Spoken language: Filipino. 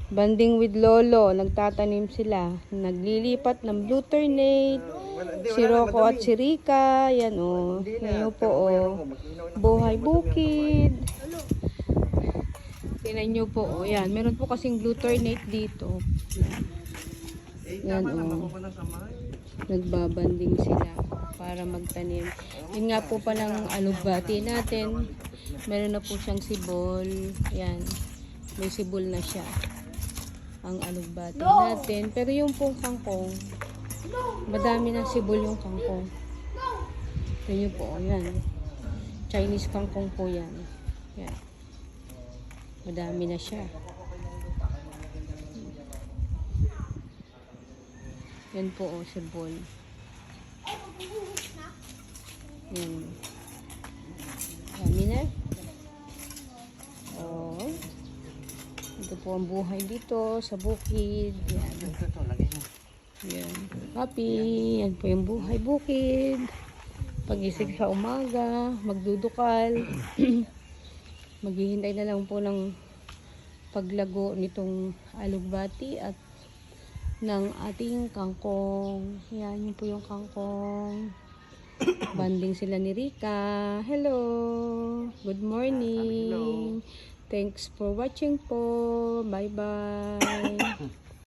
Banding with Lolo, nagtatanim sila. Naglilipat ng blue ternate. Si Rocco at si Rika. Yan o. Ngayon po o. Buhay bukid. Tingnan nyo po o. Yan. Meron po kasing blue ternate dito. Yan o. Nagbabanding sila para magtanim. Yun nga po palang alugbati natin. Meron na po siyang sibol. Yan. May sibol na siya. Ang alugbati natin. Pero yung pong kangkong, madami na sibol yung kangkong. Ito nyo po, yan. Chinese kangkong po yan. Yan. Madami na siya. Yan po, oh, sibol. Yan. Dami na. Oh. Ito po ang buhay dito sa bukid. Yan. Yan. Happy. Yan po yung buhay bukid. Pagising sa umaga, magdudukal. Maghihintay na lang po ng paglago nitong alugbati at ng ating kangkong. Yan, yun po yung kangkong. Banding sila ni Rika. Hello. Good morning. Thanks for watching po. Bye-bye.